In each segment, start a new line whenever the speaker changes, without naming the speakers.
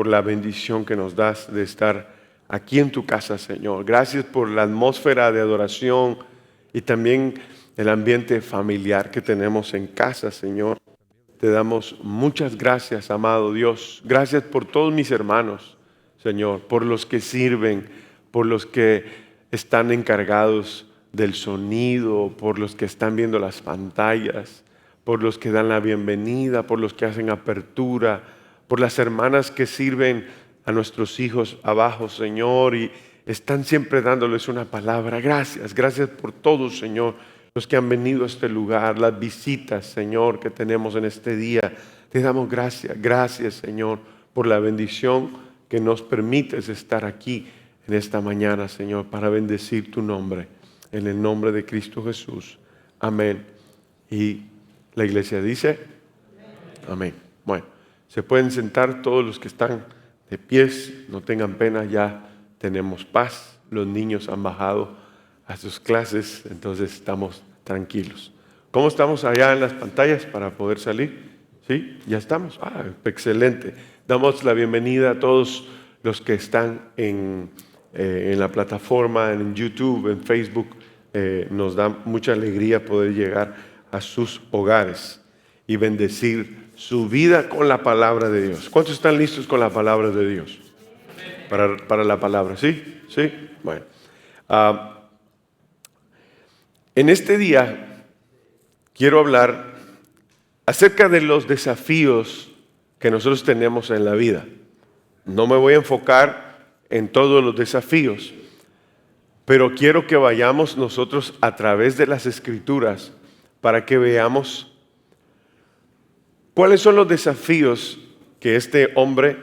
por la bendición que nos das de estar aquí en tu casa, Señor. Gracias por la atmósfera de adoración y también el ambiente familiar que tenemos en casa, Señor. Te damos muchas gracias, amado Dios. Gracias por todos mis hermanos, Señor, por los que sirven, por los que están encargados del sonido, por los que están viendo las pantallas, por los que dan la bienvenida, por los que hacen apertura, por las hermanas que sirven a nuestros hijos abajo, Señor, y están siempre dándoles una palabra. Gracias, gracias por todos, Señor, los que han venido a este lugar, las visitas, Señor, que tenemos en este día. Te damos gracias, gracias, Señor, por la bendición que nos permites estar aquí en esta mañana, Señor, para bendecir tu nombre, en el nombre de Cristo Jesús. Amén. Y la iglesia dice, amén. Bueno, se pueden sentar todos los que están de pies, no tengan pena, ya tenemos paz. Los niños han bajado a sus clases, entonces estamos tranquilos. ¿Cómo estamos allá en las pantallas para poder salir? ¿Sí? ¿Ya estamos? Excelente. Damos la bienvenida a todos los que están en la plataforma, en YouTube, en Facebook. Nos da mucha alegría poder llegar a sus hogares y bendecir su vida con la palabra de Dios. ¿Cuántos están listos con la palabra de Dios? Para la palabra, ¿sí? ¿Sí? Bueno. En este día quiero hablar acerca de los desafíos que nosotros tenemos en la vida. No me voy a enfocar en todos los desafíos, pero quiero que vayamos nosotros a través de las Escrituras para que veamos cuáles son los desafíos que este hombre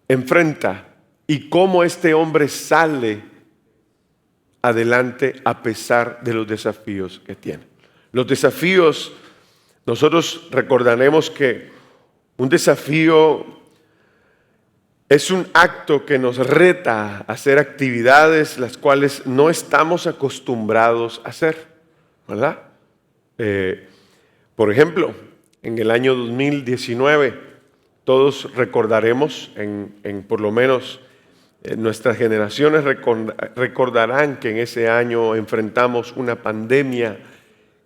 enfrenta y cómo este hombre sale adelante a pesar de los desafíos que tiene. Los desafíos, nosotros recordaremos que un desafío es un acto que nos reta a hacer actividades las cuales no estamos acostumbrados a hacer, ¿verdad? Por ejemplo, en el año 2019, todos recordaremos, por lo menos nuestras generaciones recordarán que en ese año enfrentamos una pandemia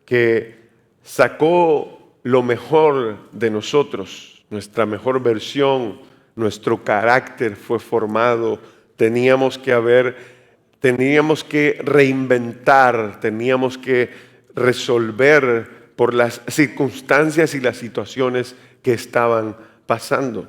que sacó lo mejor de nosotros, nuestra mejor versión, nuestro carácter fue formado, teníamos que reinventar, teníamos que resolver por las circunstancias y las situaciones que estaban pasando.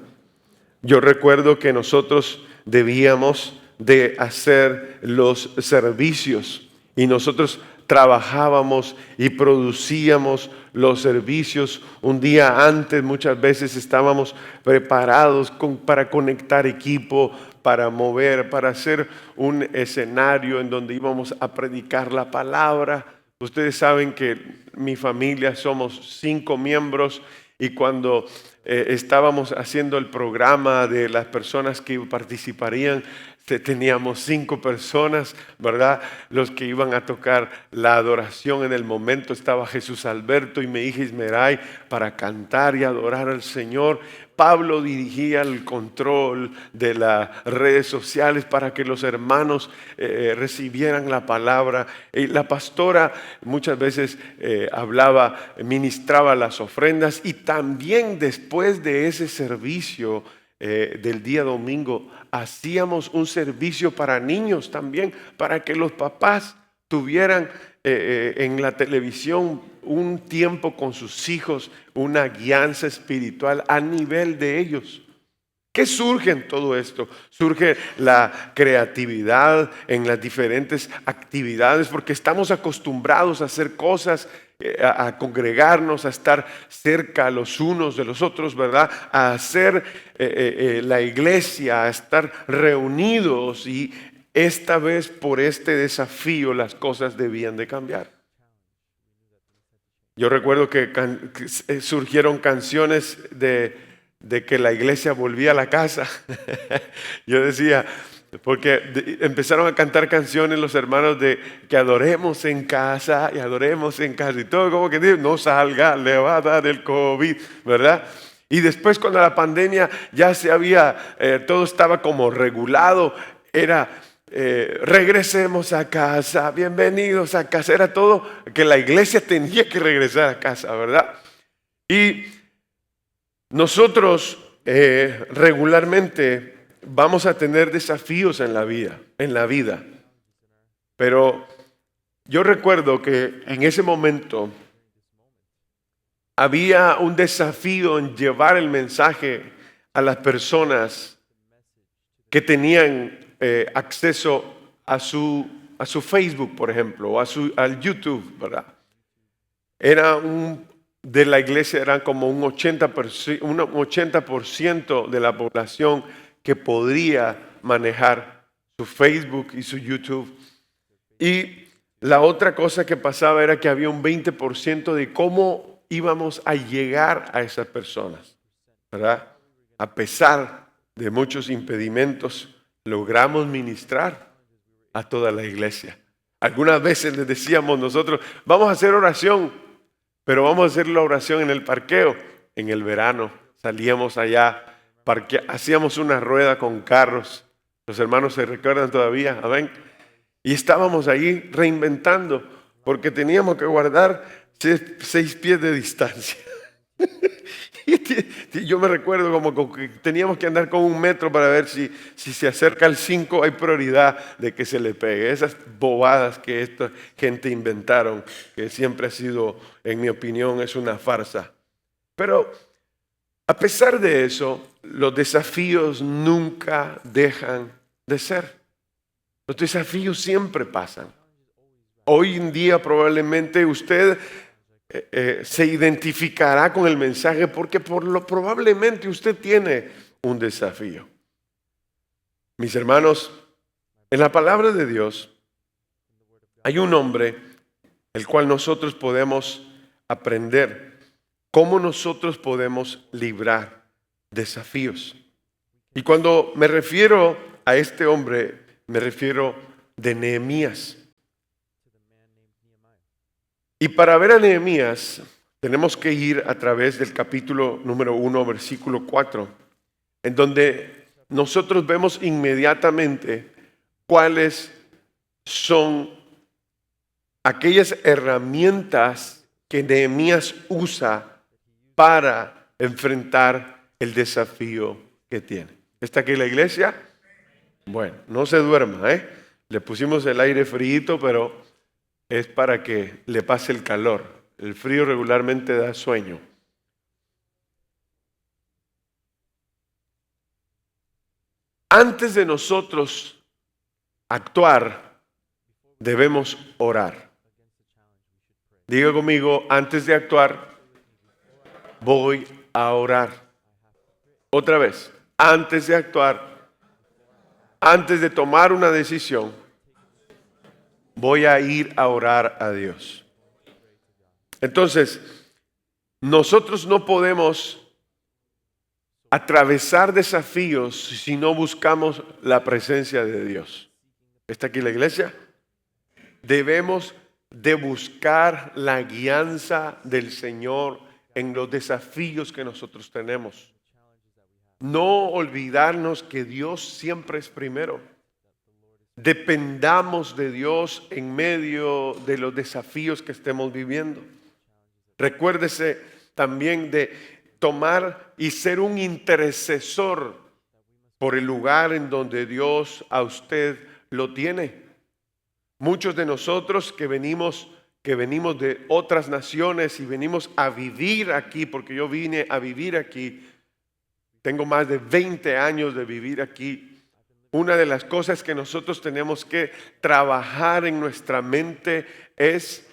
Yo recuerdo que nosotros debíamos de hacer los servicios y nosotros trabajábamos y producíamos los servicios un día antes. Muchas veces estábamos preparados para conectar equipo, para mover, para hacer un escenario en donde íbamos a predicar la palabra. Ustedes saben que mi familia somos 5 miembros y cuando estábamos haciendo el programa de las personas que participarían, teníamos 5 personas, ¿verdad? Los que iban a tocar la adoración en el momento estaba Jesús Alberto y mi hija Ismeray para cantar y adorar al Señor. Pablo dirigía el control de las redes sociales para que los hermanos recibieran la palabra. Y la pastora muchas veces ministraba las ofrendas y también después de ese servicio del día domingo hacíamos un servicio para niños también, para que los papás tuvieran en la televisión un tiempo con sus hijos, una guianza espiritual a nivel de ellos. ¿Qué surge en todo esto? Surge la creatividad en las diferentes actividades, porque estamos acostumbrados a hacer cosas, a congregarnos, a estar cerca los unos de los otros, ¿verdad? A hacer la iglesia, a estar reunidos, y esta vez por este desafío las cosas debían de cambiar. Yo recuerdo que surgieron canciones de que la iglesia volvía a la casa. Yo decía, porque empezaron a cantar canciones los hermanos de que adoremos en casa y adoremos en casa y todo como que no salga, le va a dar el COVID, ¿verdad? Y después cuando la pandemia ya se había, todo estaba como regulado, era regresemos a casa, bienvenidos a casa, era todo que la iglesia tenía que regresar a casa, ¿verdad? Y nosotros regularmente vamos a tener desafíos en la vida, pero yo recuerdo que en ese momento había un desafío en llevar el mensaje a las personas que tenían acceso a su Facebook, por ejemplo, o al YouTube, ¿verdad? De la iglesia eran como un 80% de la población que podría manejar su Facebook y su YouTube. Y la otra cosa que pasaba era que había un 20% de cómo íbamos a llegar a esas personas, ¿verdad? A pesar de muchos impedimentos, logramos ministrar a toda la iglesia. Algunas veces les decíamos nosotros, vamos a hacer oración, pero vamos a hacer la oración en el parqueo. En el verano salíamos allá, hacíamos una rueda con carros. Los hermanos se recuerdan todavía, amén. Y estábamos ahí reinventando, porque teníamos que guardar 6 pies de distancia. Y yo me recuerdo como que teníamos que andar con 1 metro para ver si se acerca al 5 hay prioridad de que se le pegue. Esas bobadas que esta gente inventaron, que siempre ha sido, en mi opinión, es una farsa. Pero a pesar de eso, los desafíos nunca dejan de ser. Los desafíos siempre pasan. Hoy en día probablemente usted se identificará con el mensaje porque probablemente usted tiene un desafío. Mis hermanos, en la palabra de Dios hay un hombre el cual nosotros podemos aprender cómo nosotros podemos librar desafíos. Y cuando me refiero a este hombre, me refiero de Nehemías. Y para ver a Nehemías tenemos que ir a través del capítulo número 1, versículo 4, en donde nosotros vemos inmediatamente cuáles son aquellas herramientas que Nehemías usa para enfrentar el desafío que tiene. ¿Está aquí la iglesia? Bueno, no se duerma, ¿eh? Le pusimos el aire frío, pero es para que le pase el calor. El frío regularmente da sueño. Antes de nosotros actuar, debemos orar. Diga conmigo, antes de actuar, voy a orar. Otra vez, antes de actuar, antes de tomar una decisión, voy a ir a orar a Dios. Entonces, nosotros no podemos atravesar desafíos si no buscamos la presencia de Dios. ¿Está aquí la iglesia? Debemos de buscar la guianza del Señor en los desafíos que nosotros tenemos. No olvidarnos que Dios siempre es primero. Dependamos de Dios en medio de los desafíos que estemos viviendo. Recuérdese también de tomar y ser un intercesor por el lugar en donde Dios a usted lo tiene. Muchos de nosotros que venimos de otras naciones y venimos a vivir aquí, porque yo vine a vivir aquí, tengo más de 20 años de vivir aquí. Una de las cosas que nosotros tenemos que trabajar en nuestra mente es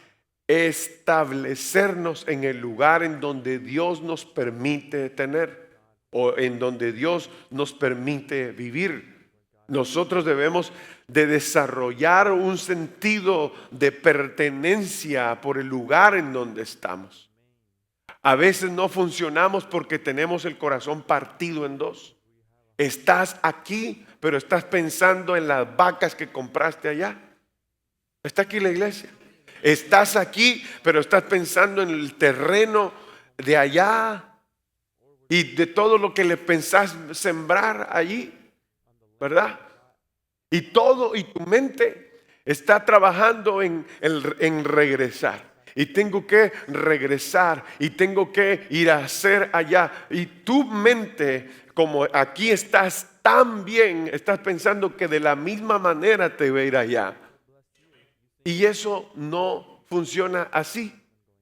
establecernos en el lugar en donde Dios nos permite tener o en donde Dios nos permite vivir. Nosotros debemos de desarrollar un sentido de pertenencia por el lugar en donde estamos. A veces no funcionamos porque tenemos el corazón partido en dos. Estás aquí, pero estás pensando en las vacas que compraste allá. Está aquí la iglesia. Estás aquí, pero estás pensando en el terreno de allá. y de todo lo que le pensás sembrar allí, ¿verdad? Y tu mente está trabajando en regresar. Y tengo que regresar y tengo que ir a hacer allá. Y tu mente, como aquí estás tan bien, estás pensando que de la misma manera te va a ir allá. Y eso no funciona así.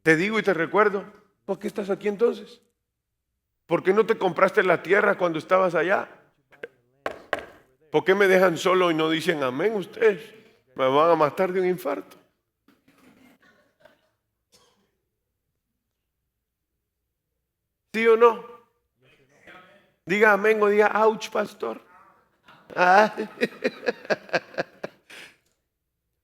Te digo y te recuerdo, ¿por qué estás aquí entonces? ¿Por qué no te compraste la tierra cuando estabas allá? ¿Por qué me dejan solo y no dicen amén ustedes? Me van a matar de un infarto. ¿Sí o no? Diga amén o diga ouch, pastor. Ah.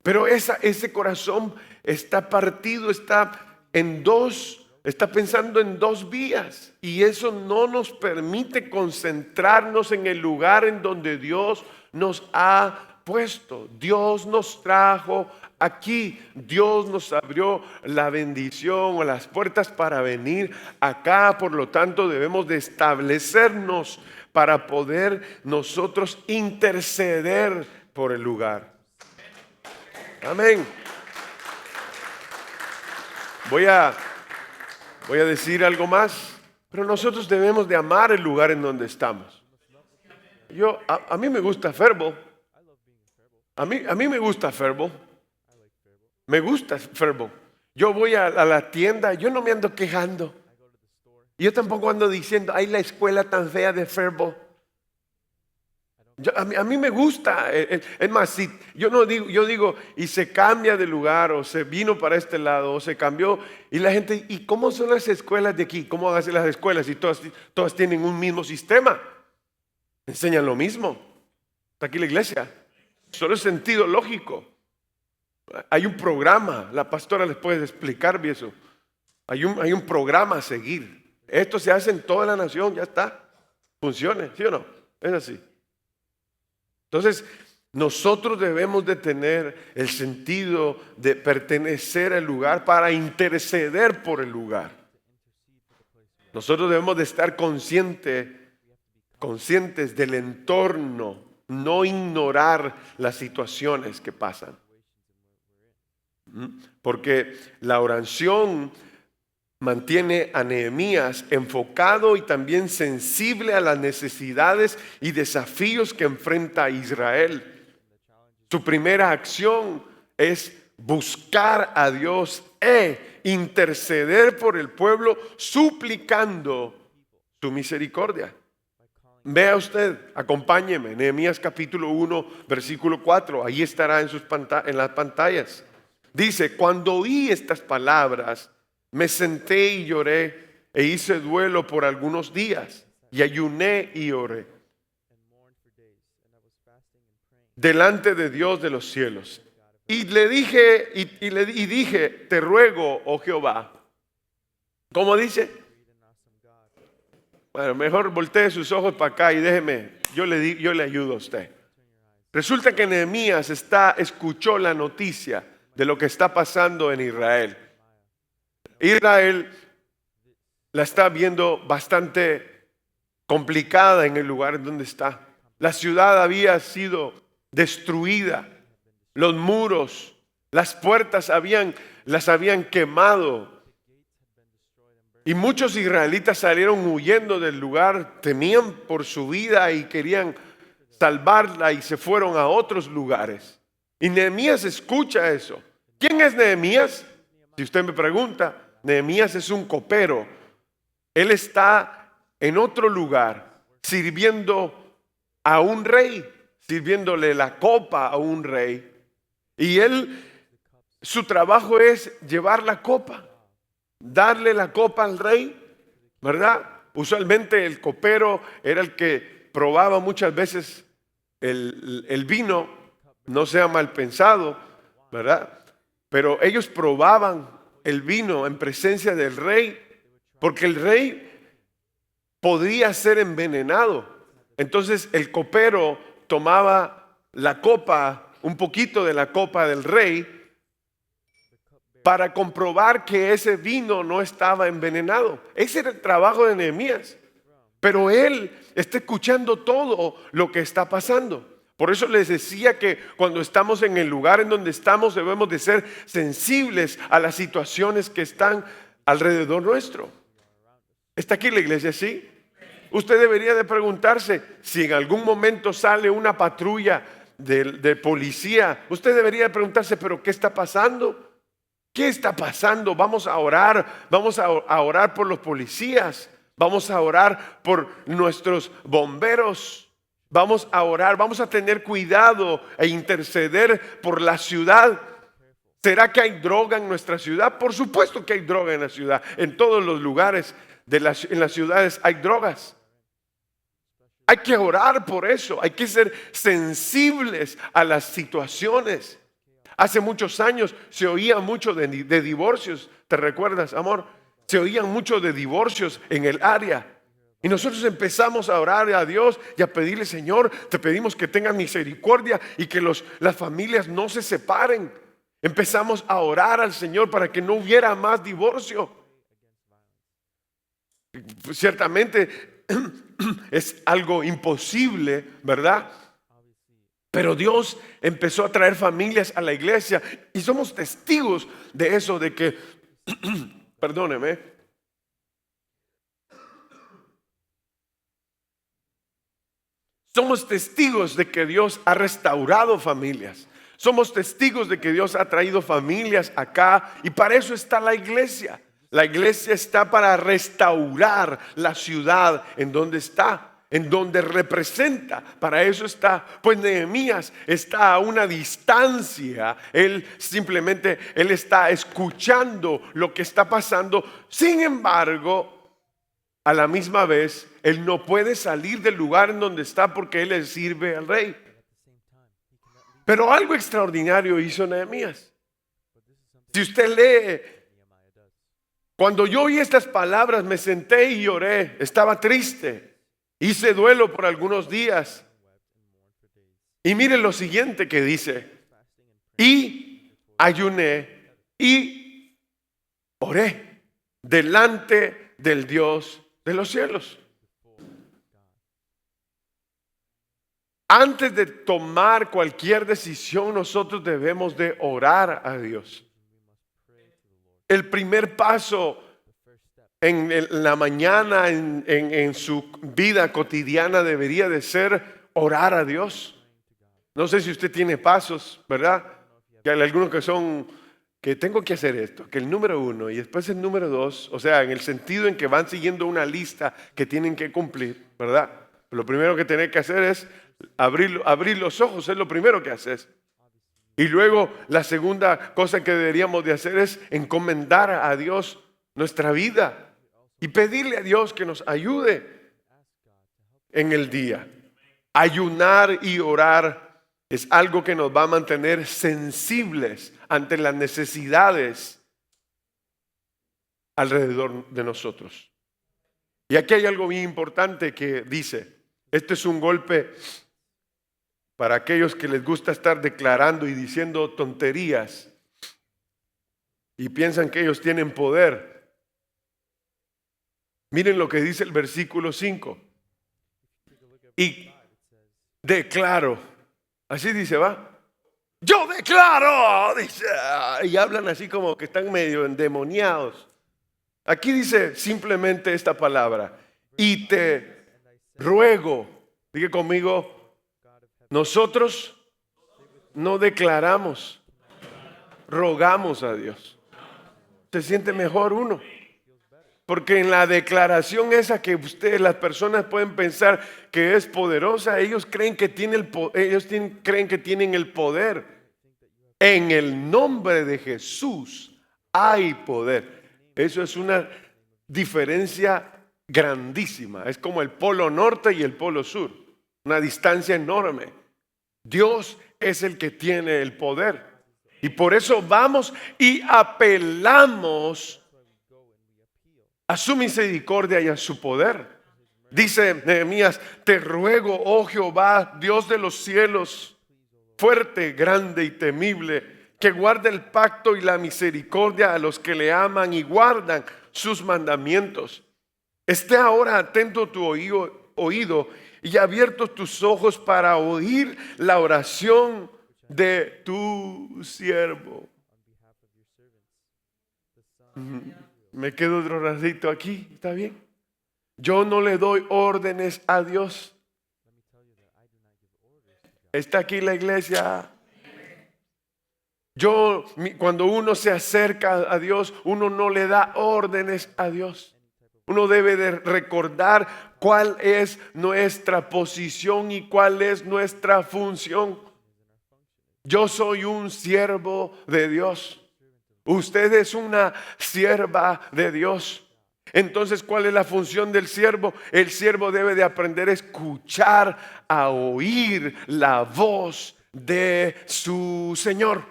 Pero ese corazón está partido, está en dos, está pensando en dos vías. Y eso no nos permite concentrarnos en el lugar en donde Dios nos ha puesto. Dios nos trajo aquí. Dios nos abrió la bendición o las puertas para venir acá. Por lo tanto, debemos de establecernos para poder nosotros interceder por el lugar. Amén. Voy a decir algo más, pero nosotros debemos de amar el lugar en donde estamos. A mí me gusta Faribault. A mí me gusta Faribault. Me gusta Faribault. Yo voy a la tienda, yo no me ando quejando. Yo tampoco ando diciendo, ay, la escuela tan fea de Faribault. A mí me gusta, es más, si yo digo, y se cambia de lugar, o se vino para este lado, o se cambió, y la gente, ¿y cómo son las escuelas de aquí? ¿Cómo hacen las escuelas? Y todas tienen un mismo sistema, enseñan lo mismo. Está aquí la iglesia, solo es sentido lógico. Hay un programa, la pastora les puede explicar bien eso. Hay un programa a seguir. Esto se hace en toda la nación, ya está, funcione, ¿sí o no? Es así. Entonces, nosotros debemos de tener el sentido de pertenecer al lugar para interceder por el lugar. Nosotros debemos de estar conscientes del entorno, no ignorar las situaciones que pasan. Porque la oración mantiene a Nehemías enfocado y también sensible a las necesidades y desafíos que enfrenta Israel. Su primera acción es buscar a Dios e interceder por el pueblo, suplicando su misericordia. Vea usted, acompáñeme, Nehemías capítulo 1, versículo 4, ahí estará en las pantallas. Dice, cuando oí estas palabras, me senté y lloré e hice duelo por algunos días y ayuné y oré delante de Dios de los cielos. Y le dije, y dije, te ruego, oh Jehová. ¿Cómo dice? Bueno, mejor voltee sus ojos para acá y déjeme, yo le ayudo a usted. Resulta que Nehemías escuchó la noticia de lo que está pasando en Israel. Israel la está viendo bastante complicada en el lugar donde está. La ciudad había sido destruida. Los muros, las puertas las habían quemado. Y muchos israelitas salieron huyendo del lugar, temían por su vida y querían salvarla y se fueron a otros lugares. Y Nehemías escucha eso. ¿Quién es Nehemías? Si usted me pregunta, Nehemías es un copero. Él está en otro lugar sirviendo a un rey, sirviéndole la copa a un rey. Y su trabajo es llevar la copa, darle la copa al rey, ¿verdad? Usualmente el copero era el que probaba muchas veces el vino, no sea mal pensado, ¿verdad? Pero ellos probaban el vino en presencia del rey, porque el rey podía ser envenenado. Entonces el copero tomaba la copa, un poquito de la copa del rey, para comprobar que ese vino no estaba envenenado. Ese era el trabajo de Nehemías. pero Él está escuchando todo lo que está pasando. Por eso les decía que cuando estamos en el lugar en donde estamos debemos de ser sensibles a las situaciones que están alrededor nuestro. ¿Está aquí la iglesia? ¿Sí? Usted debería de preguntarse si en algún momento sale una patrulla de policía. Usted debería de preguntarse, ¿pero qué está pasando? ¿Qué está pasando? Vamos a orar por los policías. Vamos a orar por nuestros bomberos. Vamos a orar, vamos a tener cuidado e interceder por la ciudad. ¿Será que hay droga en nuestra ciudad? Por supuesto que hay droga en la ciudad. En todos los lugares en las ciudades hay drogas. Hay que orar por eso. Hay que ser sensibles a las situaciones. Hace muchos años se oía mucho de divorcios. ¿Te recuerdas, amor? Se oían mucho de divorcios en el área. Y nosotros empezamos a orar a Dios y a pedirle, Señor, te pedimos que tengas misericordia y que las familias no se separen. Empezamos a orar al Señor para que no hubiera más divorcio. Ciertamente es algo imposible, ¿verdad? Pero Dios empezó a traer familias a la iglesia y somos testigos de eso, de que, perdóneme, somos testigos de que Dios ha restaurado familias. Somos testigos de que Dios ha traído familias acá y para eso está la iglesia. La iglesia está para restaurar la ciudad en donde está, en donde representa. Para eso está. Pues Nehemías está a una distancia. Él está escuchando lo que está pasando. Sin embargo, a la misma vez, él no puede salir del lugar en donde está porque él le sirve al rey. Pero algo extraordinario hizo Nehemías. Si usted lee, cuando yo oí estas palabras me senté y lloré, estaba triste, hice duelo por algunos días. Y miren lo siguiente que dice: y ayuné y oré delante del Dios de los cielos. Antes de tomar cualquier decisión, nosotros debemos de orar a Dios. El primer paso en la mañana, en su vida cotidiana, debería de ser orar a Dios. No sé si usted tiene pasos, ¿verdad? Que hay algunos que son, que tengo que hacer esto, que el número 1 y después el número 2, o sea, en el sentido en que van siguiendo una lista que tienen que cumplir, ¿verdad? Lo primero que tiene que hacer es abrir los ojos, es lo primero que haces. Y luego la segunda cosa que deberíamos de hacer es encomendar a Dios nuestra vida y pedirle a Dios que nos ayude en el día. Ayunar y orar es algo que nos va a mantener sensibles ante las necesidades alrededor de nosotros. Y aquí hay algo bien importante que dice, este es un golpe para aquellos que les gusta estar declarando y diciendo tonterías y piensan que ellos tienen poder. Miren lo que dice el versículo 5. Y declaro, así dice, ¿va? Yo declaro, dice, y hablan así como que están medio endemoniados. Aquí dice simplemente esta palabra, y te ruego, diga conmigo, nosotros no declaramos, rogamos a Dios. Se siente mejor uno. Porque en la declaración esa que las personas pueden pensar que es poderosa, ellos creen que creen que tienen el poder. En el nombre de Jesús hay poder. Eso es una diferencia grandísima. Es como el polo norte y el polo sur. Una distancia enorme. Dios es el que tiene el poder. Y por eso vamos y apelamos a su misericordia y a su poder. Dice Nehemías, te ruego, oh Jehová, Dios de los cielos, fuerte, grande y temible, que guarde el pacto y la misericordia a los que le aman y guardan sus mandamientos. Esté ahora atento tu oído y abiertos tus ojos para oír la oración de tu siervo. Me quedo otro ratito aquí, ¿está bien? Yo no le doy órdenes a Dios. ¿Está aquí la iglesia? Cuando uno se acerca a Dios, uno no le da órdenes a Dios. Uno debe de recordar cuál es nuestra posición y cuál es nuestra función. Yo soy un siervo de Dios. Usted es una sierva de Dios. Entonces, ¿cuál es la función del siervo? El siervo debe de aprender a escuchar, a oír la voz de su Señor.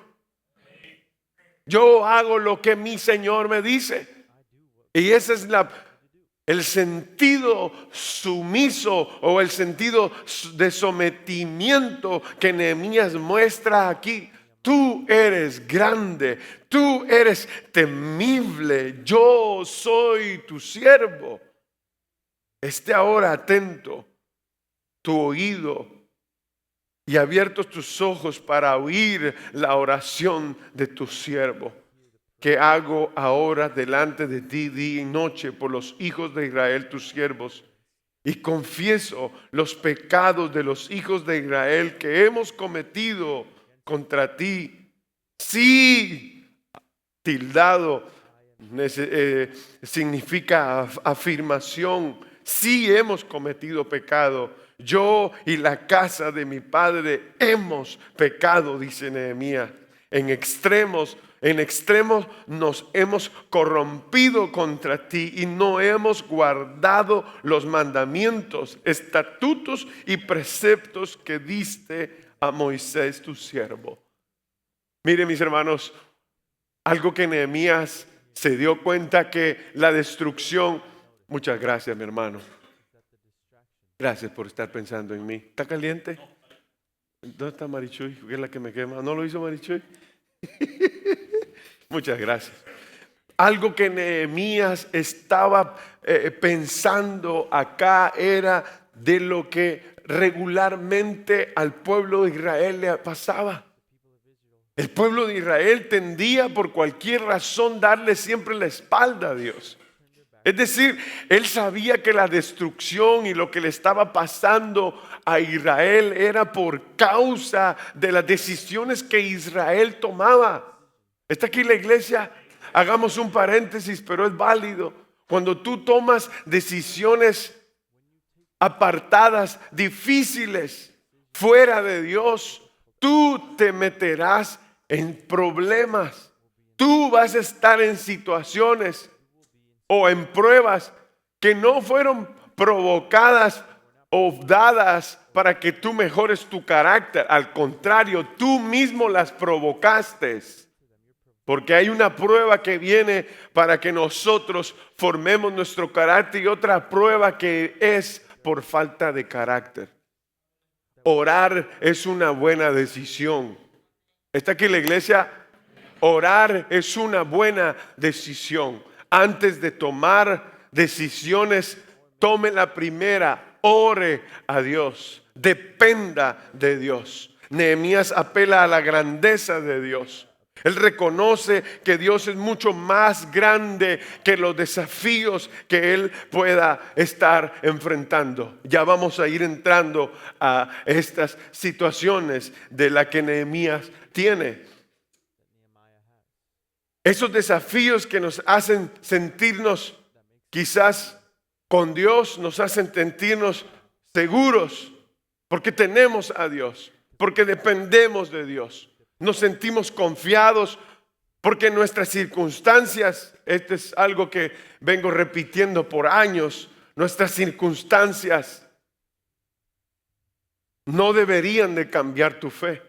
Yo hago lo que mi Señor me dice. Y ese es el sentido sumiso o el sentido de sometimiento que Nehemías muestra aquí. Tú eres grande, tú eres temible, yo soy tu siervo. Esté ahora atento tu oído y abiertos tus ojos para oír la oración de tu siervo, que hago ahora delante de ti día y noche por los hijos de Israel, tus siervos. Y confieso los pecados de los hijos de Israel que hemos cometido contra ti. Sí, tildado significa afirmación. Sí hemos cometido pecado. Yo y la casa de mi padre hemos pecado, dice Nehemías. En extremos nos hemos corrompido contra ti y no hemos guardado los mandamientos, estatutos y preceptos que diste a Moisés tu siervo. Mire, mis hermanos, algo que Nehemías se dio cuenta que la destrucción. Muchas gracias, mi hermano. Gracias por estar pensando en mí. ¿Está caliente? ¿Dónde está Marichuy? ¿Qué es la que me quema? ¿No lo hizo Marichuy? Muchas gracias. Algo que Nehemías estaba pensando acá era de lo que regularmente al pueblo de Israel le pasaba. El pueblo de Israel tendía por cualquier razón darle siempre la espalda a Dios. Es decir, él sabía que la destrucción y lo que le estaba pasando a Israel era por causa de las decisiones que Israel tomaba. ¿Está aquí la iglesia? Hagamos un paréntesis, pero es válido. Cuando tú tomas decisiones apartadas, difíciles, fuera de Dios, tú te meterás en problemas. Tú vas a estar en situaciones o en pruebas que no fueron provocadas o dadas para que tú mejores tu carácter. Al contrario, tú mismo las provocaste. Porque hay una prueba que viene para que nosotros formemos nuestro carácter y otra prueba que es por falta de carácter. Orar es una buena decisión. ¿Está aquí la iglesia? Orar es una buena decisión. Antes de tomar decisiones, tome la primera, ore a Dios, dependa de Dios. Nehemías apela a la grandeza de Dios. Él reconoce que Dios es mucho más grande que los desafíos que él pueda estar enfrentando. Ya vamos a ir entrando a estas situaciones de las que Nehemías tiene. Esos desafíos que nos hacen sentirnos quizás con Dios, nos hacen sentirnos seguros porque tenemos a Dios, porque dependemos de Dios. Nos sentimos confiados porque nuestras circunstancias, este es algo que vengo repitiendo por años, nuestras circunstancias no deberían de cambiar tu fe.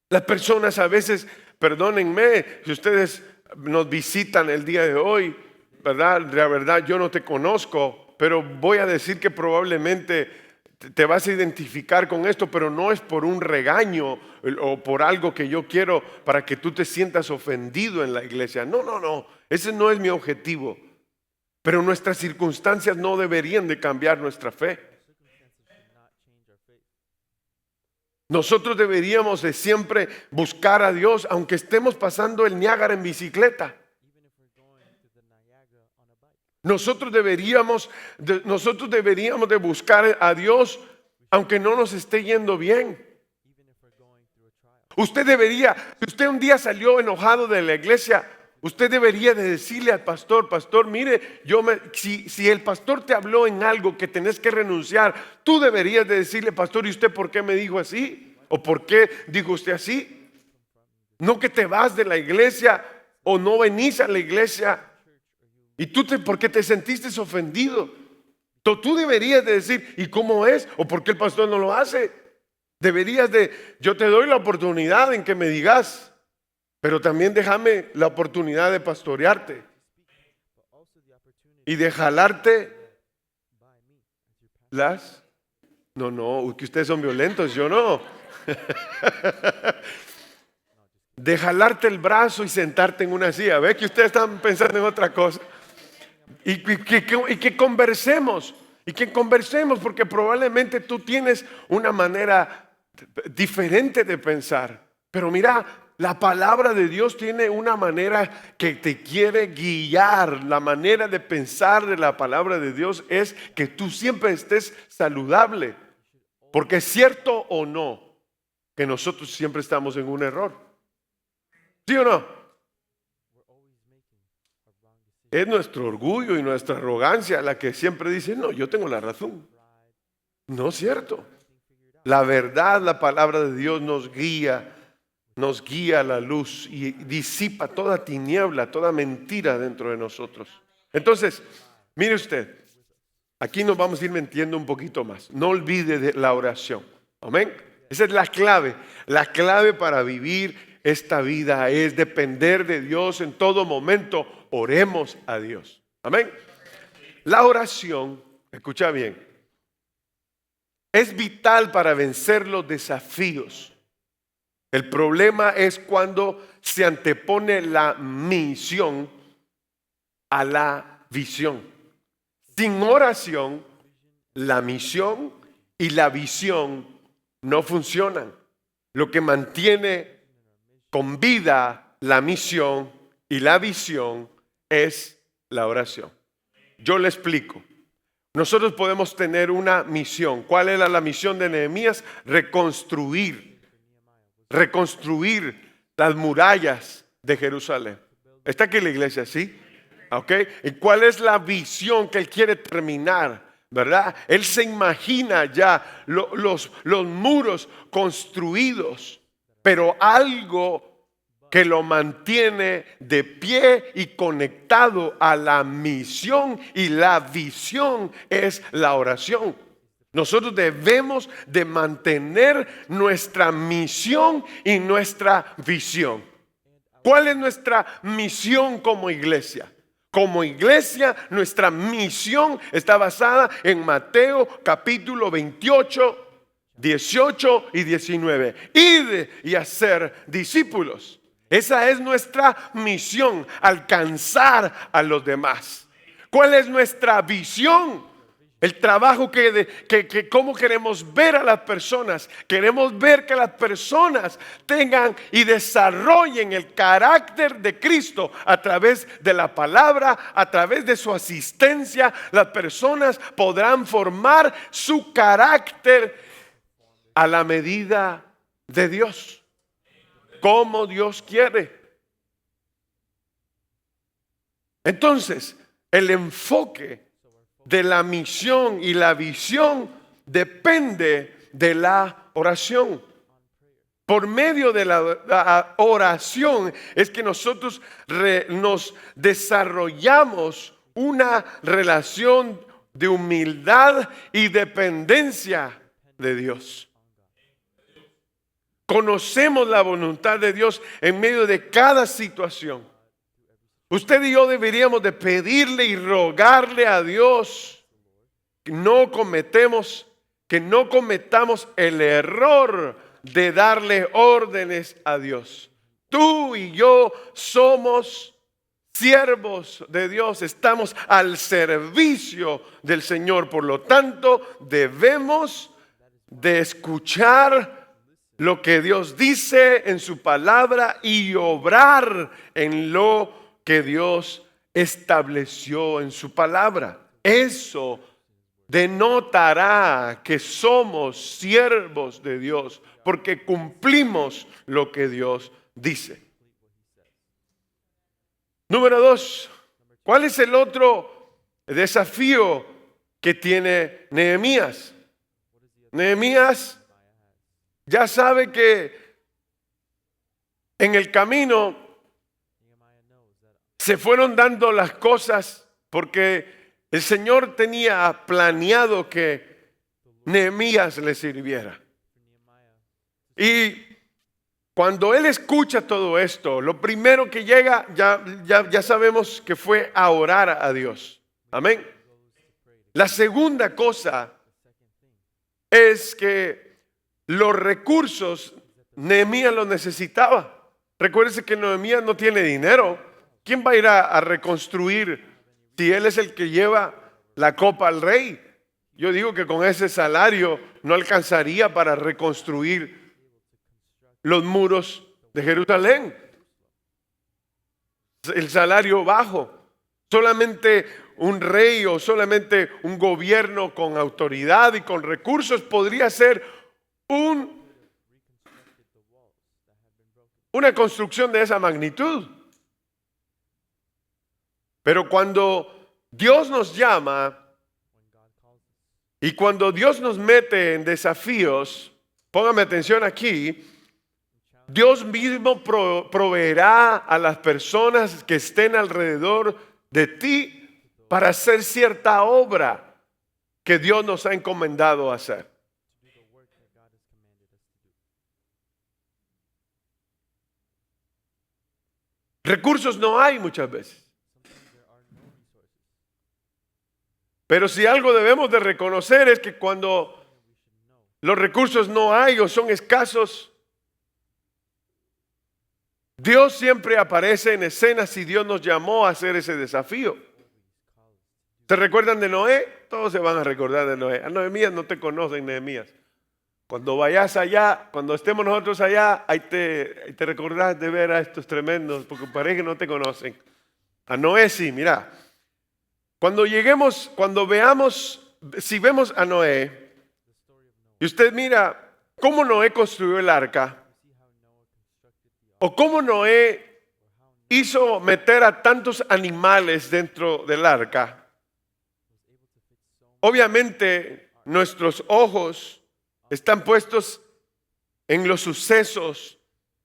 Las personas a veces, perdónenme, si ustedes nos visitan el día de hoy, ¿verdad? La verdad yo no te conozco, pero voy a decir que probablemente te vas a identificar con esto, pero no es por un regaño o por algo que yo quiero para que tú te sientas ofendido en la iglesia. No, no, no. Ese no es mi objetivo. Pero nuestras circunstancias no deberían de cambiar nuestra fe. Nosotros deberíamos de siempre buscar a Dios, aunque estemos pasando el Niágara en bicicleta. Nosotros deberíamos de buscar a Dios, aunque no nos esté yendo bien. Si usted un día salió enojado de la iglesia, usted debería de decirle al pastor, mire, si el pastor te habló en algo que tenés que renunciar, tú deberías de decirle, pastor, ¿y usted por qué me dijo así? ¿O por qué dijo usted así? No que te vas de la iglesia o no venís a la iglesia y ¿por qué te sentiste ofendido? Tú deberías de decir, ¿y cómo es? ¿O por qué el pastor no lo hace? Yo te doy la oportunidad en que me digas, pero también déjame la oportunidad de pastorearte y de jalarte No, que ustedes son violentos, yo no. De jalarte el brazo y sentarte en una silla. Ve que ustedes están pensando en otra cosa. Y que conversemos. Y que conversemos porque probablemente tú tienes una manera diferente de pensar. Pero mira, la palabra de Dios tiene una manera que te quiere guiar. La manera de pensar de la palabra de Dios es que tú siempre estés saludable. Porque es cierto o no que nosotros siempre estamos en un error. ¿Sí o no? Es nuestro orgullo y nuestra arrogancia la que siempre dice, no, yo tengo la razón. No es cierto. La verdad, la palabra de Dios nos guía a la luz y disipa toda tiniebla, toda mentira dentro de nosotros. Entonces, mire usted, aquí nos vamos a ir metiendo un poquito más. No olvide de la oración. Amén. Esa es la clave. La clave para vivir esta vida es depender de Dios en todo momento. Oremos a Dios. Amén. La oración, escucha bien, es vital para vencer los desafíos. El problema es cuando se antepone la misión a la visión. Sin oración, la misión y la visión no funcionan. Lo que mantiene con vida la misión y la visión es la oración. Yo le explico. Nosotros podemos tener una misión. ¿Cuál era la misión de Nehemías? Reconstruir las murallas de Jerusalén. ¿Está aquí la iglesia? ¿Sí? ¿Ok? ¿Y cuál es la visión que él quiere terminar? ¿Verdad? Él se imagina ya los muros construidos, pero algo que lo mantiene de pie y conectado a la misión y la visión es la oración. Nosotros debemos de mantener nuestra misión y nuestra visión. ¿Cuál es nuestra misión como iglesia? Como iglesia, nuestra misión está basada en Mateo capítulo 28, 18 y 19. Id y hacer discípulos. Esa es nuestra misión, alcanzar a los demás. ¿Cuál es nuestra visión? El trabajo cómo queremos ver a las personas. Queremos ver que las personas tengan y desarrollen el carácter de Cristo a través de la palabra, a través de su asistencia. Las personas podrán formar su carácter a la medida de Dios, como Dios quiere. Entonces, el enfoque de la misión y la visión depende de la oración. Por medio de la oración es que nosotros nos desarrollamos una relación de humildad y dependencia de Dios. Conocemos la voluntad de Dios en medio de cada situación. Usted y yo deberíamos de pedirle y rogarle a Dios que no cometemos que no cometamos el error de darle órdenes a Dios. Tú y yo somos siervos de Dios, estamos al servicio del Señor. Por lo tanto, debemos de escuchar lo que Dios dice en su palabra y obrar en lo que Dios estableció en su palabra. Eso denotará que somos siervos de Dios porque cumplimos lo que Dios dice. Número 2, ¿cuál es el otro desafío que tiene Nehemías? Nehemías ya sabe que en el camino se fueron dando las cosas porque el Señor tenía planeado que Nehemías le sirviera. Y cuando él escucha todo esto, lo primero que llega, ya sabemos que fue a orar a Dios. Amén. La segunda cosa es que los recursos Nehemías los necesitaba. Recuérdese que Nehemías no tiene dinero. ¿Quién va a ir a reconstruir si él es el que lleva la copa al rey? Yo digo que con ese salario no alcanzaría para reconstruir los muros de Jerusalén. El salario bajo. Solamente un rey o solamente un gobierno con autoridad y con recursos podría hacer una construcción de esa magnitud. Pero cuando Dios nos llama y cuando Dios nos mete en desafíos, póngame atención aquí, Dios mismo proveerá a las personas que estén alrededor de ti para hacer cierta obra que Dios nos ha encomendado hacer. Recursos no hay muchas veces. Pero si algo debemos de reconocer es que cuando los recursos no hay o son escasos, Dios siempre aparece en escena si Dios nos llamó a hacer ese desafío. ¿Se recuerdan de Noé? Todos se van a recordar de Noé. A Nehemías no te conocen, Nehemías. Cuando vayas allá, cuando estemos nosotros allá, ahí te recordarás de ver a estos tremendos, porque parece que no te conocen. A Noé sí, mira. Cuando lleguemos, cuando veamos, si vemos a Noé, y usted mira cómo Noé construyó el arca, o cómo Noé hizo meter a tantos animales dentro del arca, obviamente nuestros ojos están puestos en los sucesos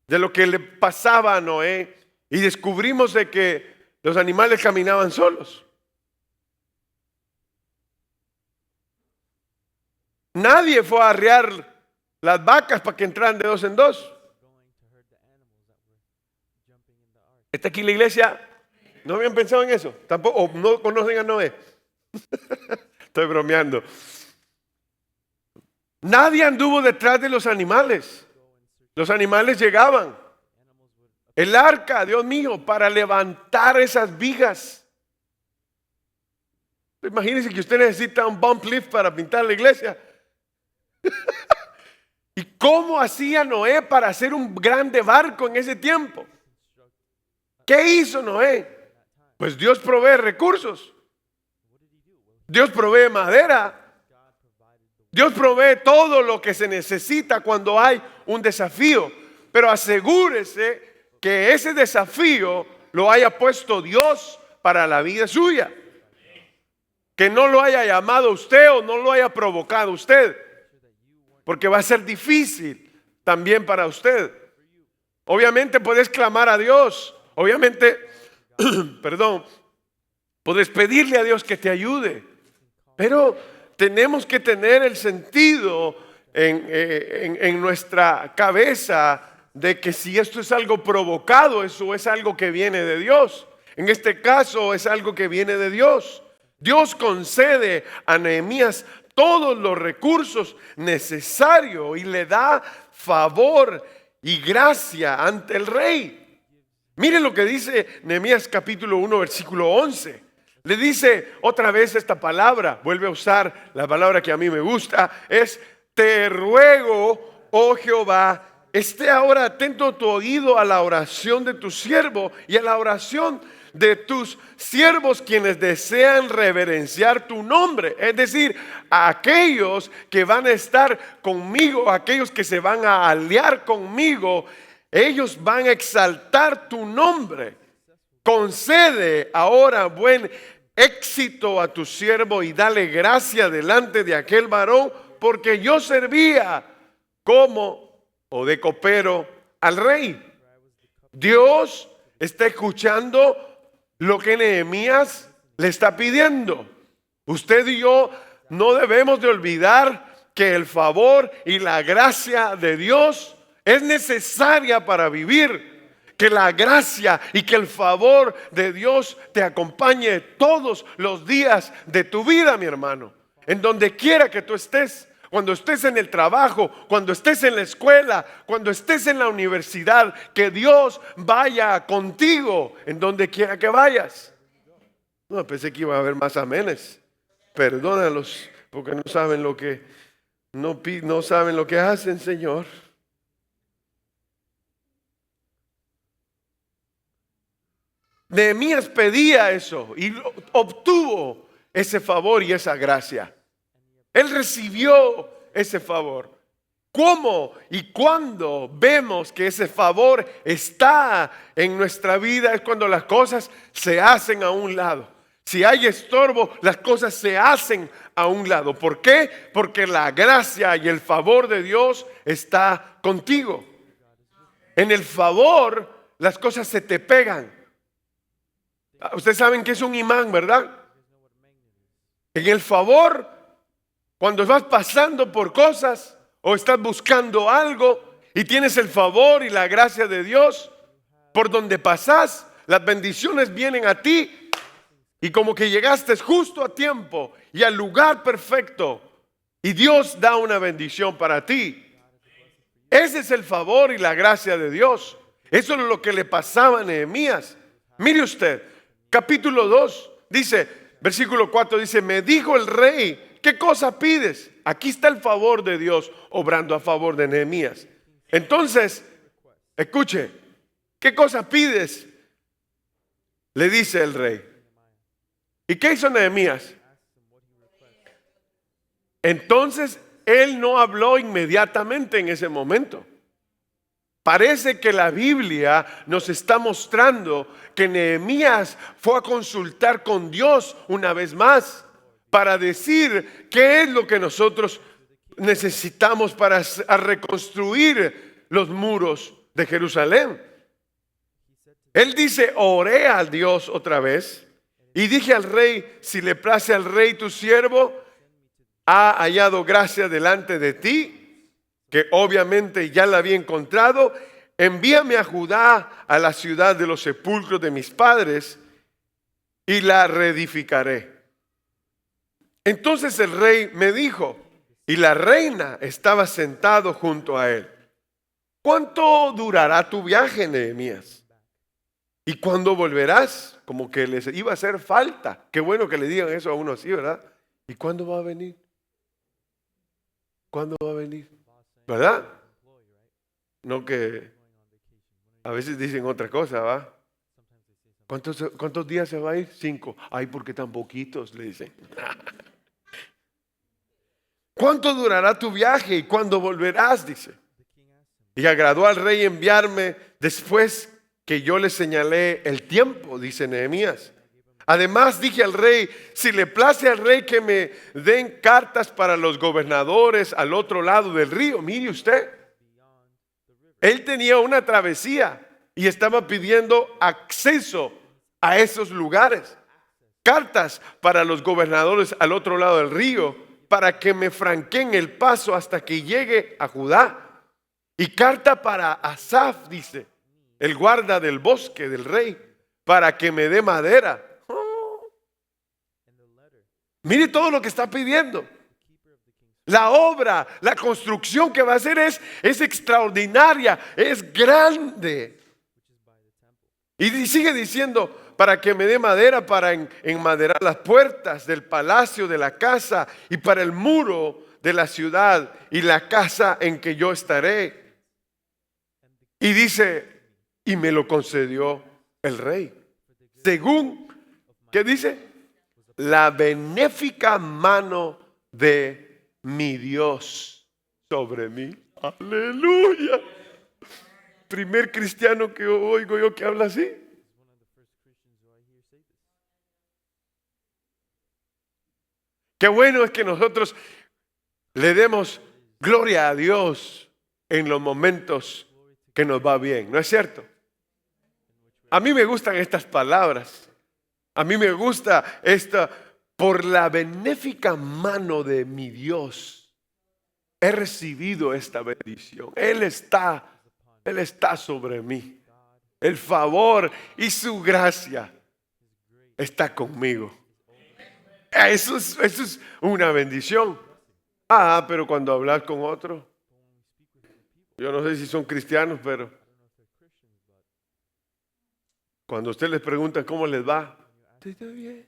de lo que le pasaba a Noé y descubrimos de que los animales caminaban solos. Nadie fue a arrear las vacas para que entraran de dos en dos. ¿Está aquí la iglesia? ¿No habían pensado en eso? ¿Tampoco? ¿O no conocen a Noé? Estoy bromeando. Nadie anduvo detrás de los animales. Los animales llegaban. El arca, Dios mío, para levantar esas vigas. Imagínense que usted necesita un bump lift para pintar la iglesia. ¿Y cómo hacía Noé para hacer un grande barco en ese tiempo? ¿Qué hizo Noé? Pues Dios provee recursos. Dios provee madera. Dios provee todo lo que se necesita cuando hay un desafío. Pero asegúrese que ese desafío lo haya puesto Dios para la vida suya. Que no lo haya llamado usted o no lo haya provocado usted. Porque va a ser difícil también para usted. Obviamente puedes clamar a Dios. Obviamente, puedes pedirle a Dios que te ayude. Pero tenemos que tener el sentido en nuestra cabeza de que si esto es algo provocado, eso es algo que viene de Dios. En este caso es algo que viene de Dios. Dios concede a Nehemías todos los recursos necesarios y le da favor y gracia ante el rey. Miren lo que dice Nehemías capítulo 1, versículo 11. Le dice otra vez esta palabra, vuelve a usar la palabra que a mí me gusta, es: te ruego, oh Jehová, esté ahora atento tu oído a la oración de tu siervo y a la oración de tus siervos quienes desean reverenciar tu nombre. Es decir, a aquellos que van a estar conmigo, aquellos que se van a aliar conmigo, ellos van a exaltar tu nombre. Concede ahora buen éxito a tu siervo y dale gracia delante de aquel varón, porque yo servía como o de copero al rey. Dios está escuchando lo que Nehemías le está pidiendo. Usted y yo no debemos de olvidar que el favor y la gracia de Dios es necesaria para vivir. Que la gracia y que el favor de Dios te acompañe todos los días de tu vida, mi hermano. En donde quiera que tú estés. Cuando estés en el trabajo, cuando estés en la escuela, cuando estés en la universidad, que Dios vaya contigo en donde quiera que vayas. No, pensé que iba a haber más amenes. Perdónalos porque no saben lo que no saben lo que hacen, Señor. Nehemías pedía eso y obtuvo ese favor y esa gracia. Él recibió ese favor. ¿Cómo y cuándo vemos que ese favor está en nuestra vida? Es cuando las cosas se hacen a un lado. Si hay estorbo, las cosas se hacen a un lado. ¿Por qué? Porque la gracia y el favor de Dios está contigo. En el favor, las cosas se te pegan. Ustedes saben que es un imán, ¿verdad? En el favor, cuando vas pasando por cosas o estás buscando algo y tienes el favor y la gracia de Dios, por donde pasas, las bendiciones vienen a ti y como que llegaste justo a tiempo y al lugar perfecto y Dios da una bendición para ti. Ese es el favor y la gracia de Dios. Eso es lo que le pasaba a Nehemías. Mire usted, capítulo 2 dice, versículo 4 dice: me dijo el rey, ¿qué cosa pides? Aquí está el favor de Dios obrando a favor de Nehemías. Entonces, escuche, ¿qué cosa pides? Le dice el rey. ¿Y qué hizo Nehemías? Entonces, él no habló inmediatamente en ese momento. Parece que la Biblia nos está mostrando que Nehemías fue a consultar con Dios una vez más para decir qué es lo que nosotros necesitamos para reconstruir los muros de Jerusalén. Él dice: oré al Dios otra vez y dije al rey, si le place al rey tu siervo, ha hallado gracia delante de ti, que obviamente ya la había encontrado. Envíame a Judá, a la ciudad de los sepulcros de mis padres, y la reedificaré. Entonces el rey me dijo, y la reina estaba sentado junto a él: ¿cuánto durará tu viaje, Nehemías? ¿Y cuándo volverás? Como que les iba a hacer falta. Qué bueno que le digan eso a uno así, ¿verdad? ¿Y cuándo va a venir? ¿Cuándo va a venir? ¿Verdad? No, que a veces dicen otra cosa, ¿va? ¿Cuántos días se va a ir? 5. Ay, ¿por qué tan poquitos? Le dicen. ¿Cuánto durará tu viaje y cuándo volverás? Dice. Y agradó al rey enviarme después que yo le señalé el tiempo, dice Nehemías. Además dije al rey, si le place al rey que me den cartas para los gobernadores al otro lado del río. Mire usted, él tenía una travesía y estaba pidiendo acceso a esos lugares. Cartas para los gobernadores al otro lado del río para que me franqueen el paso hasta que llegue a Judá. Y carta para Asaf, dice, el guarda del bosque del rey, para que me dé madera. Mire todo lo que está pidiendo. La obra, la construcción que va a hacer es extraordinaria, es grande. Y sigue diciendo, para que me dé madera para enmaderar las puertas del palacio, de la casa, y para el muro de la ciudad y la casa en que yo estaré. Y dice, y me lo concedió el rey. Según, ¿qué dice? La benéfica mano de mi Dios sobre mí. Aleluya. Primer cristiano que oigo yo que habla así. Qué bueno es que nosotros le demos gloria a Dios en los momentos que nos va bien, ¿no es cierto? A mí me gustan estas palabras. A mí me gusta esta, por la benéfica mano de mi Dios, he recibido esta bendición. Él está sobre mí. El favor y su gracia está conmigo. Eso es una bendición. Pero cuando hablas con otro, yo no sé si son cristianos, pero cuando usted les pregunta cómo les va, ¿está bien?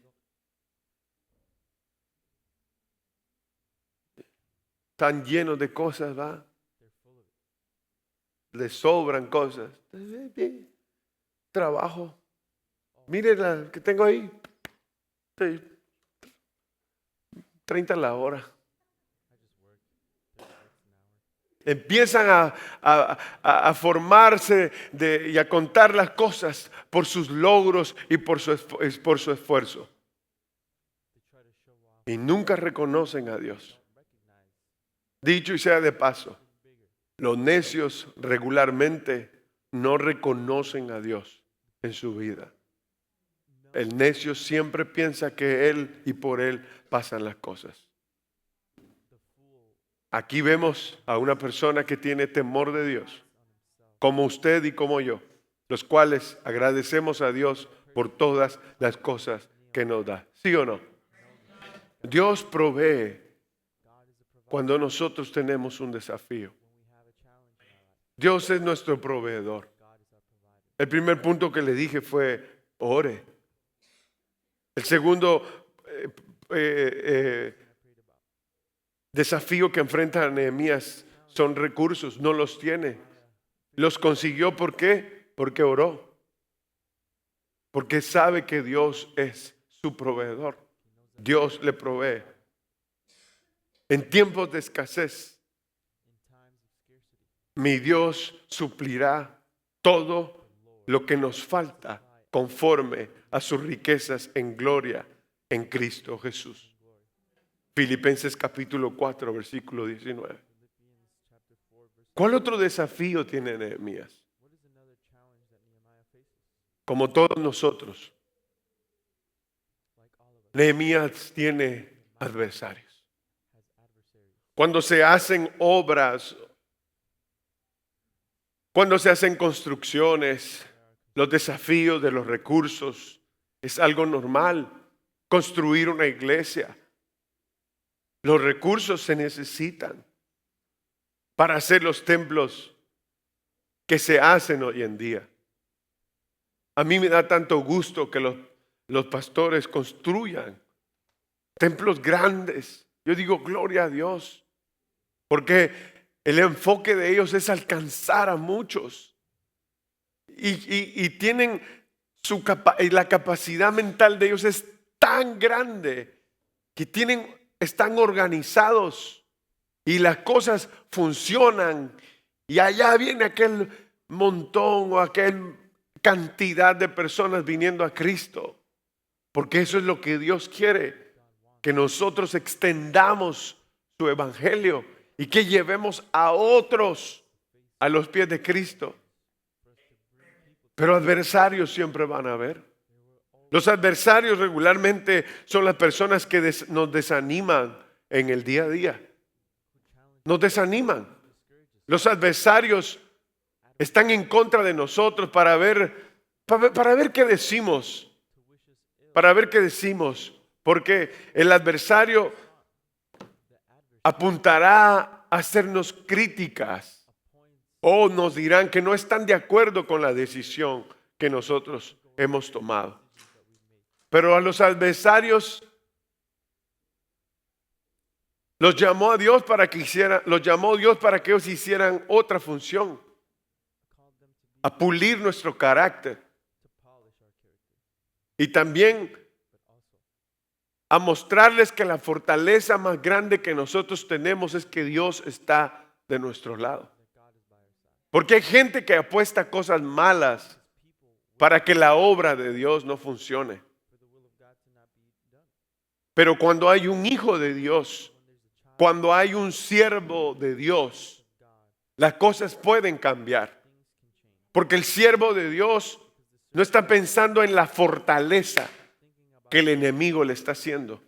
Están llenos de cosas, ¿va? Les sobran cosas. Bien. Trabajo. Mire la que tengo ahí. 30 la hora. Empiezan a formarse y a contar las cosas por sus logros y por su esfuerzo. Y nunca reconocen a Dios. Dicho y sea de paso, los necios regularmente no reconocen a Dios en su vida. El necio siempre piensa que él y por él pasan las cosas. Aquí vemos a una persona que tiene temor de Dios, como usted y como yo, los cuales agradecemos a Dios por todas las cosas que nos da. ¿Sí o no? Dios provee cuando nosotros tenemos un desafío. Dios es nuestro proveedor. El primer punto que le dije fue, ore. El segundo desafío que enfrenta Nehemías son recursos, no los tiene. Los consiguió, ¿por qué? Porque oró. Porque sabe que Dios es su proveedor. Dios le provee. En tiempos de escasez, mi Dios suplirá todo lo que nos falta conforme a sus riquezas en gloria en Cristo Jesús. Filipenses capítulo 4, versículo 19. ¿Cuál otro desafío tiene Nehemías? Como todos nosotros, Nehemías tiene adversarios. Cuando se hacen obras, cuando se hacen construcciones, los desafíos de los recursos es algo normal. Construir una iglesia, los recursos se necesitan para hacer los templos que se hacen hoy en día. A mí me da tanto gusto que los pastores construyan templos grandes. Yo digo, gloria a Dios, porque el enfoque de ellos es alcanzar a muchos. Y tienen la capacidad mental de ellos es tan grande que están organizados y las cosas funcionan. Y allá viene aquel montón o aquel cantidad de personas viniendo a Cristo. Porque eso es lo que Dios quiere, que nosotros extendamos su evangelio y que llevemos a otros a los pies de Cristo. Pero adversarios siempre van a haber. Los adversarios regularmente son las personas que nos desaniman en el día a día. Nos desaniman. Los adversarios están en contra de nosotros para ver qué decimos. Para ver qué decimos. Porque el adversario apuntará a hacernos críticas o nos dirán que no están de acuerdo con la decisión que nosotros hemos tomado. Pero a los adversarios los llamó Dios para que ellos hicieran otra función, a pulir nuestro carácter y también a mostrarles que la fortaleza más grande que nosotros tenemos es que Dios está de nuestro lado. Porque hay gente que apuesta cosas malas para que la obra de Dios no funcione. Pero cuando hay un hijo de Dios, cuando hay un siervo de Dios, las cosas pueden cambiar. Porque el siervo de Dios no está pensando en la fortaleza que el enemigo le está haciendo.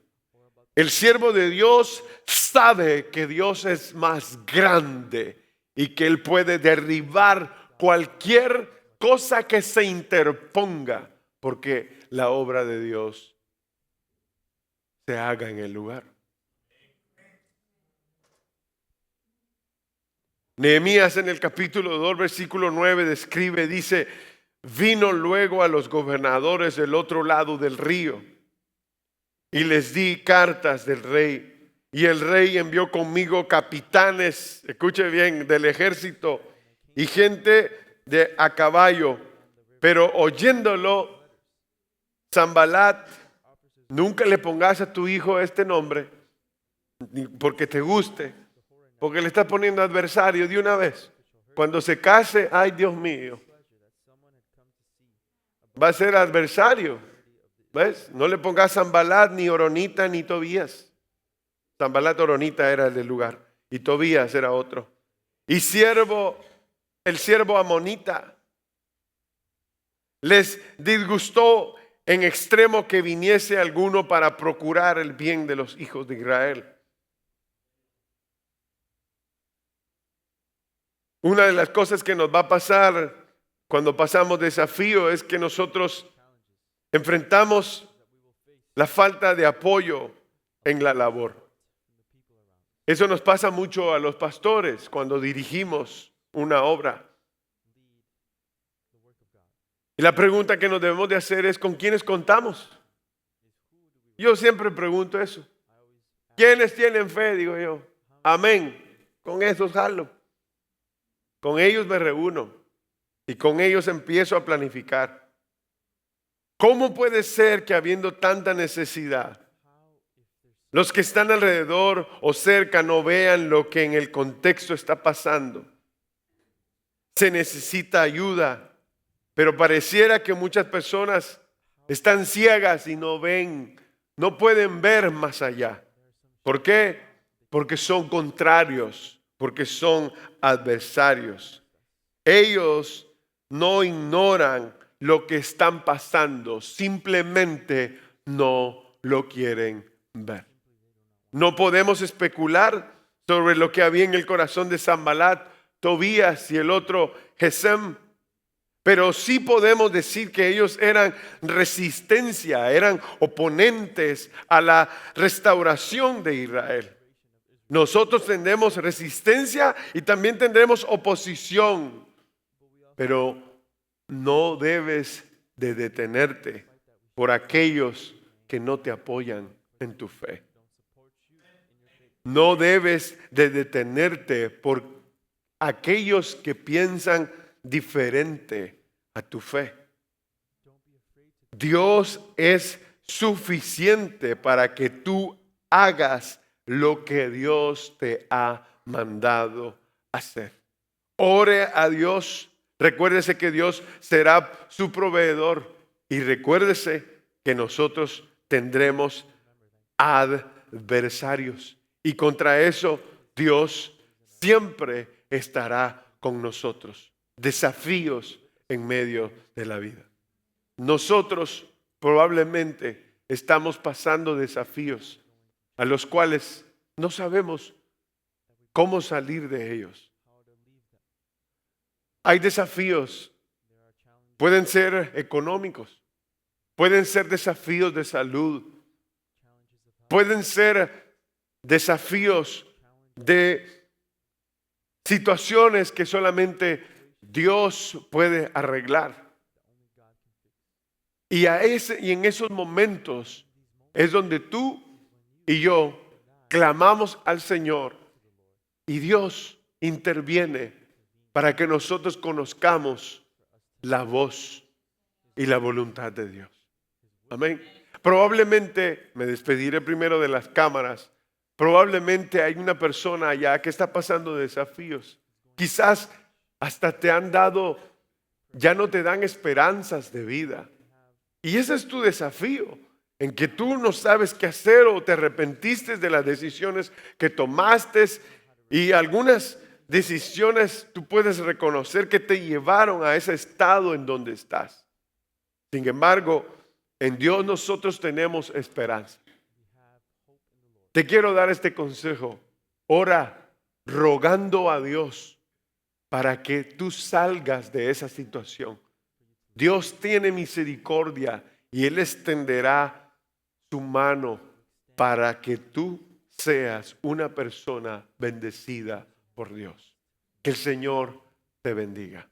El siervo de Dios sabe que Dios es más grande y que Él puede derribar cualquier cosa que se interponga porque la obra de Dios se haga en el lugar. Nehemías en el capítulo 2, versículo 9 describe, dice: vino luego a los gobernadores del otro lado del río y les di cartas del rey. Y el rey envió conmigo capitanes, escuche bien, del ejército y gente a caballo. Pero oyéndolo, Sanballat, nunca le pongas a tu hijo este nombre porque te guste, porque le estás poniendo adversario de una vez. Cuando se case, ay Dios mío, va a ser adversario. ¿Ves? No le pongas Sanballat, ni Horonita, ni Tobías. Sanballat, Horonita era el del lugar y Tobías era otro. Y el siervo amonita les disgustó en extremo que viniese alguno para procurar el bien de los hijos de Israel. Una de las cosas que nos va a pasar cuando pasamos desafío es que nosotros enfrentamos la falta de apoyo en la labor. Eso nos pasa mucho a los pastores cuando dirigimos una obra. Y la pregunta que nos debemos de hacer es: ¿con quiénes contamos? Yo siempre pregunto eso. ¿Quiénes tienen fe? Digo yo. Amén. Con esos jalo. Con ellos me reúno y con ellos empiezo a planificar. ¿Cómo puede ser que habiendo tanta necesidad, los que están alrededor o cerca no vean lo que en el contexto está pasando? Se necesita ayuda, pero pareciera que muchas personas están ciegas y no ven, no pueden ver más allá. ¿Por qué? Porque son contrarios, porque son adversarios. Ellos no ignoran lo que están pasando, simplemente no lo quieren ver. No podemos especular sobre lo que había en el corazón de Sanballat, Tobías y el otro Gesem, pero sí podemos decir que ellos eran resistencia, eran oponentes a la restauración de Israel. Nosotros tendremos resistencia y también tendremos oposición, pero no debes de detenerte por aquellos que no te apoyan en tu fe. No debes de detenerte por aquellos que piensan diferente a tu fe. Dios es suficiente para que tú hagas lo que Dios te ha mandado hacer. Ore a Dios. Recuérdese que Dios será su proveedor. Y recuérdese que nosotros tendremos adversarios. Y contra eso Dios siempre estará con nosotros. Desafíos en medio de la vida. Nosotros probablemente estamos pasando desafíos a los cuales no sabemos cómo salir de ellos. Hay desafíos, pueden ser económicos, pueden ser desafíos de salud, pueden ser desafíos de situaciones que solamente Dios puede arreglar. Y en esos momentos es donde tú y yo clamamos al Señor y Dios interviene para que nosotros conozcamos la voz y la voluntad de Dios. Amén. Probablemente, me despediré primero de las cámaras, probablemente hay una persona allá que está pasando desafíos. Quizás hasta te han dado, ya no te dan esperanzas de vida. Y ese es tu desafío, en que tú no sabes qué hacer o te arrepentiste de las decisiones que tomaste y algunas decisiones tú puedes reconocer que te llevaron a ese estado en donde estás. Sin embargo, en Dios nosotros tenemos esperanza. Te quiero dar este consejo. Ora rogando a Dios para que tú salgas de esa situación. Dios tiene misericordia y Él extenderá su mano para que tú seas una persona bendecida por Dios. Que el Señor te bendiga.